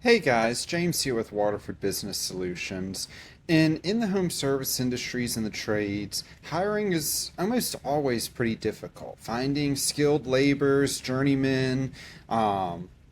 Hey guys, James here with Waterford Business Solutions. And in the home service industries and the trades, hiring is almost always pretty difficult. Finding skilled laborers, journeymen,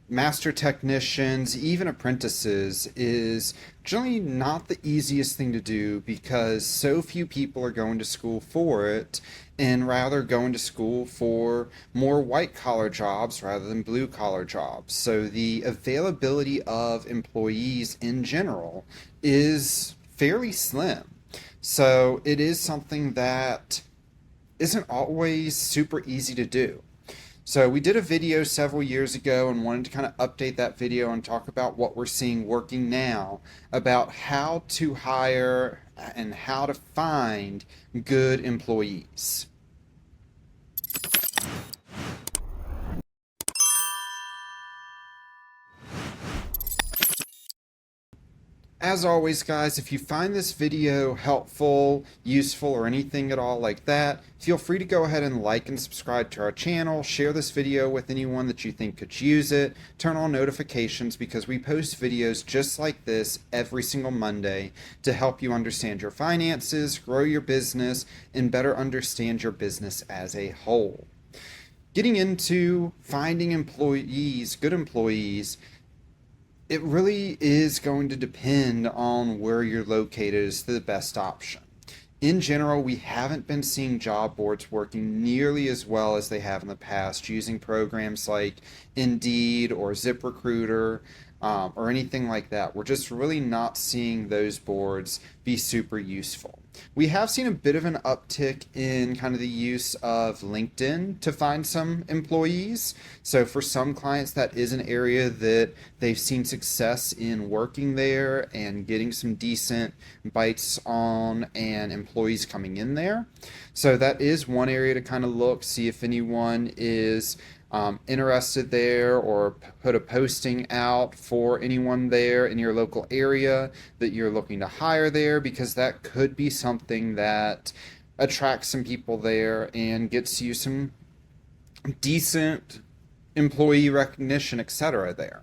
master technicians, even apprentices is generally not the easiest thing to do because so few people are going to school for it and rather going to school for more white collar jobs rather than blue collar jobs. So the availability of employees in general is fairly slim. So it is something that isn't always super easy to do. So we did a video several years ago and wanted to kind of update that video and talk about what we're seeing working now about how to hire and how to find good employees. As always, guys, if you find this video helpful, useful, or anything at all like that, feel free to go ahead and like and subscribe to our channel, share this video with anyone that you think could use it, turn on notifications because we post videos just like this every single Monday to help you understand your finances, grow your business, and better understand your business as a whole. Getting into finding employees, good employees, it really is going to depend on where you're located as the best option. In general, we haven't been seeing job boards working nearly as well as they have in the past using programs like Indeed or ZipRecruiter or anything like that. We're just really not seeing those boards be super useful. We have seen a bit of an uptick in kind of the use of LinkedIn to find some employees. So for some clients, that is an area that they've seen success in working there and getting some decent bites on and employees coming in there. So that is one area to kind of look, see if anyone is interested there or put a posting out for anyone there in your local area that you're looking to hire there, because that could be something that attracts some people there and gets you some decent employee recognition, etc. there.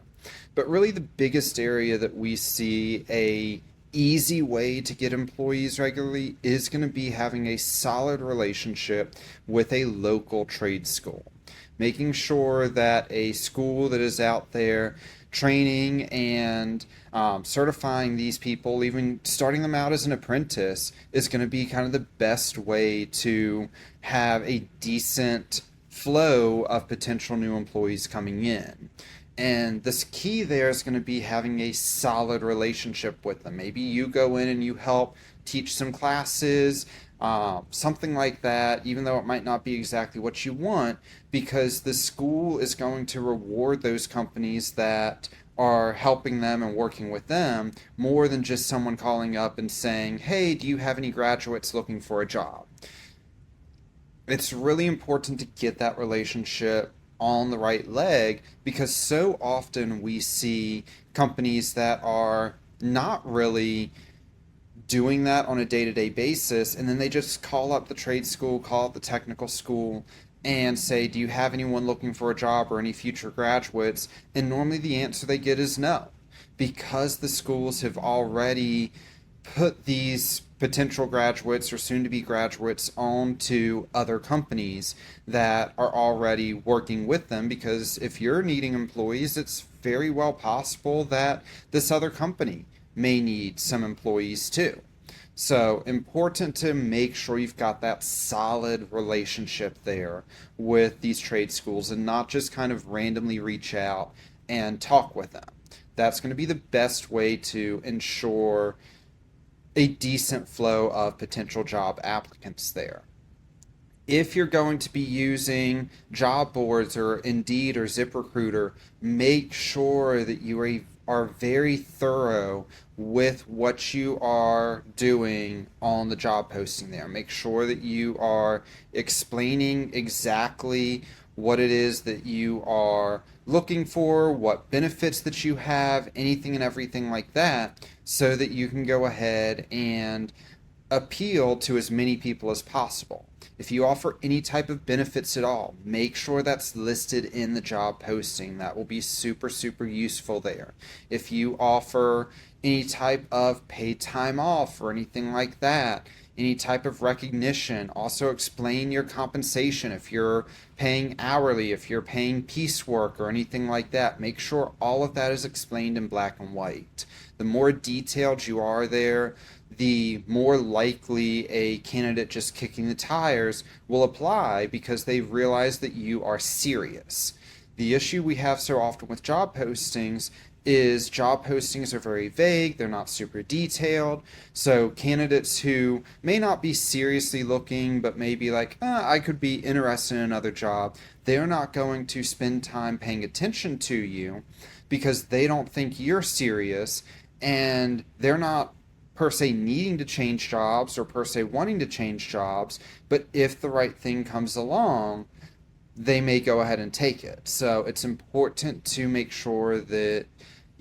But really the biggest area that we see a easy way to get employees regularly is going to be having a solid relationship with a local trade school. Making sure that a school that is out there training and certifying these people, even starting them out as an apprentice, is going to be kind of the best way to have a decent flow of potential new employees coming in. And this key there is going to be having a solid relationship with them. Maybe you go in and you help teach some classes, something like that, even though it might not be exactly what you want, because the school is going to reward those companies that are helping them and working with them more than just someone calling up and saying, hey, do you have any graduates looking for a job? It's really important to get that relationship on the right leg, because so often we see companies that are not really doing that on a day-to-day basis, and then they just call up the trade school, call up the technical school, and say, do you have anyone looking for a job or any future graduates? And normally the answer they get is no, because the schools have already put these potential graduates or soon to be graduates onto other companies that are already working with them, because if you're needing employees, it's very well possible that this other company may need some employees too. So important to make sure you've got that solid relationship there with these trade schools and not just kind of randomly reach out and talk with them. That's going to be the best way to ensure a decent flow of potential job applicants there. If you're going to be using job boards or Indeed or ZipRecruiter, make sure that you are very thorough with what you are doing on the job posting there. Make sure that you are explaining exactly what it is that you are looking for, what benefits that you have, anything and everything like that, so that you can go ahead and appeal to as many people as possible. If you offer any type of benefits at all, make sure that's listed in the job posting. That will be super, super useful there. If you offer any type of paid time off or anything like that, any type of recognition, also explain your compensation. If you're paying hourly, if you're paying piecework or anything like that, make sure all of that is explained in black and white. The more detailed you are there, the more likely a candidate just kicking the tires will apply because they realize that you are serious. The issue we have so often with job postings is job postings are very vague, they're not super detailed, so candidates who may not be seriously looking but maybe like, I could be interested in another job, they're not going to spend time paying attention to you because they don't think you're serious, and they're not per se needing to change jobs or per se wanting to change jobs, but if the right thing comes along, they may go ahead and take it. So it's important to make sure that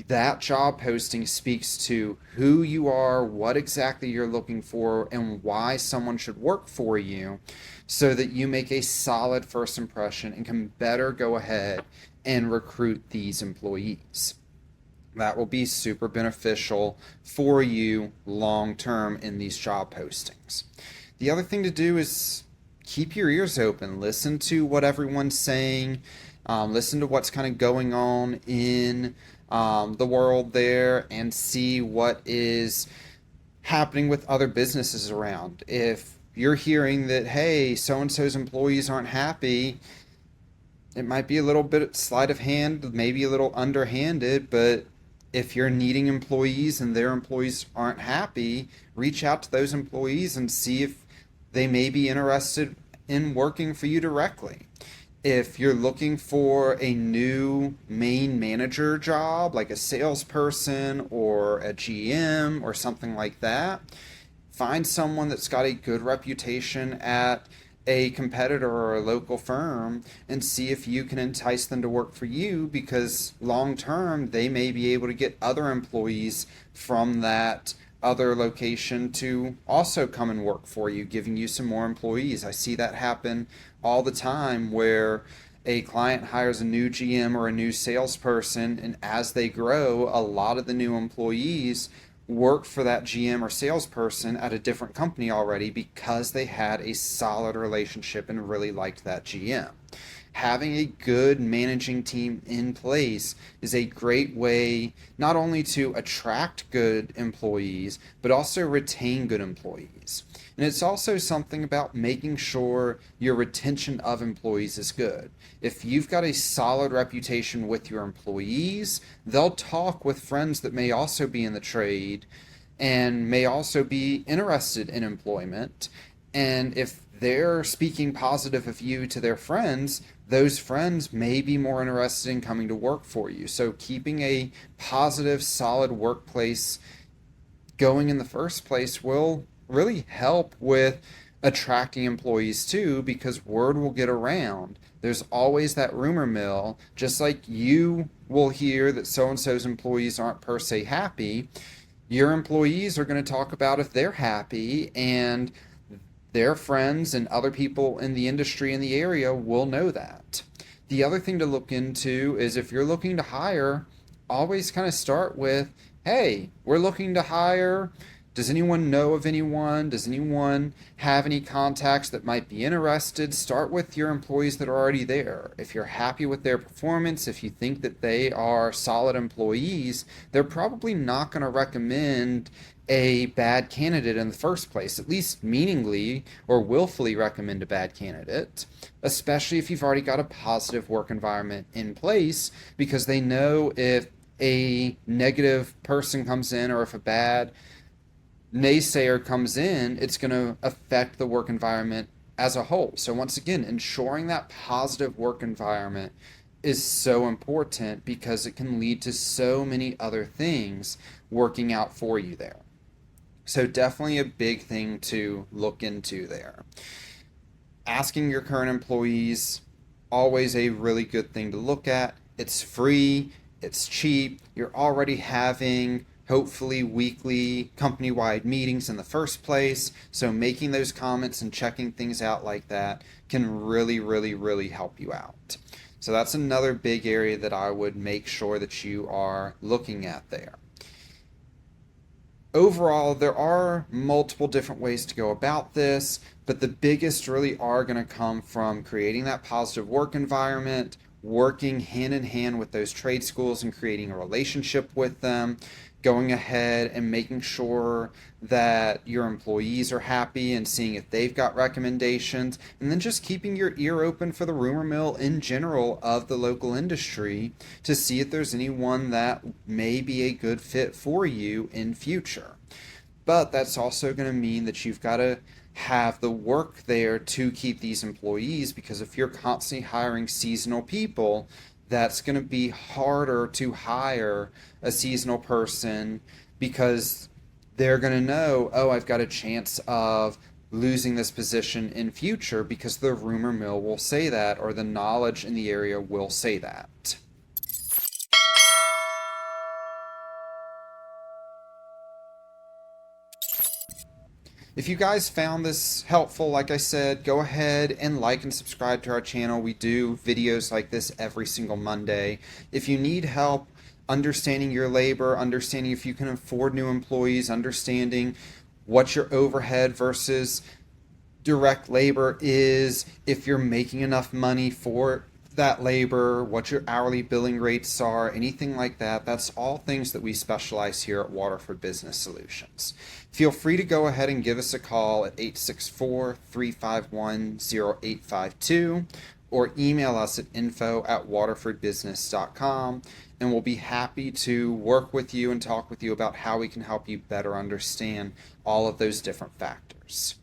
that job posting speaks to who you are, what exactly you're looking for, and why someone should work for you, so that you make a solid first impression and can better go ahead and recruit these employees. That will be super beneficial for you long term in these job postings. The other thing to do is keep your ears open. Listen to what everyone's saying. Listen to what's kind of going on in the world there, and see what is happening with other businesses around. If you're hearing that, hey, so-and-so's employees aren't happy, it might be a little bit sleight of hand, maybe a little underhanded, but if you're needing employees and their employees aren't happy, reach out to those employees and see if they may be interested in working for you directly. If you're looking for a new main manager job, like a salesperson or a GM or something like that, find someone that's got a good reputation at a competitor or a local firm and see if you can entice them to work for you, because long term they may be able to get other employees from that other location to also come and work for you, giving you some more employees. I see that happen all the time where a client hires a new GM or a new salesperson, and as they grow, a lot of the new employees work for that GM or salesperson at a different company already because they had a solid relationship and really liked that GM. Having a good managing team in place is a great way not only to attract good employees, but also retain good employees. And it's also something about making sure your retention of employees is good. If you've got a solid reputation with your employees, they'll talk with friends that may also be in the trade and may also be interested in employment. And if they're speaking positive of you to their friends, those friends may be more interested in coming to work for you. So keeping a positive, solid workplace going in the first place will really help with attracting employees too, because word will get around. There's always that rumor mill, just like you will hear that so-and-so's employees aren't per se happy. Your employees are going to talk about if they're happy, and their friends and other people in the industry in the area will know that. The other thing to look into is if you're looking to hire, always kind of start with, hey, we're looking to hire. Does anyone know of anyone? Does anyone have any contacts that might be interested? Start with your employees that are already there. If you're happy with their performance, if you think that they are solid employees, they're probably not going to recommend a bad candidate in the first place, at least meaningly or willfully recommend a bad candidate, especially if you've already got a positive work environment in place, because they know if a negative person comes in or if a bad naysayer comes in, it's going to affect the work environment as a whole. So once again, ensuring that positive work environment is so important because it can lead to so many other things working out for you there. So definitely a big thing to look into there. Asking your current employees, always a really good thing to look at. It's free, it's cheap, you're already having hopefully weekly company-wide meetings in the first place. So making those comments and checking things out like that can really, really, really help you out. So that's another big area that I would make sure that you are looking at there. Overall, there are multiple different ways to go about this, but the biggest really are going to come from creating that positive work environment, working hand in hand with those trade schools and creating a relationship with them, going ahead and making sure that your employees are happy and seeing if they've got recommendations, and then just keeping your ear open for the rumor mill in general of the local industry to see if there's anyone that may be a good fit for you in future. But that's also going to mean that you've got to have the work there to keep these employees, because if you're constantly hiring seasonal people, that's going to be harder to hire a seasonal person, because they're going to know, oh, I've got a chance of losing this position in future because the rumor mill will say that, or the knowledge in the area will say that. If you guys found this helpful, like I said, go ahead and like and subscribe to our channel. We do videos like this every single Monday. If you need help understanding your labor, understanding if you can afford new employees, understanding what your overhead versus direct labor is, if you're making enough money for that labor, what your hourly billing rates are, anything like that, that's all things that we specialize here at Waterford Business Solutions. Feel free to go ahead and give us a call at 864-351-0852 or email us at info@waterfordbusiness.com, and we'll be happy to work with you and talk with you about how we can help you better understand all of those different factors.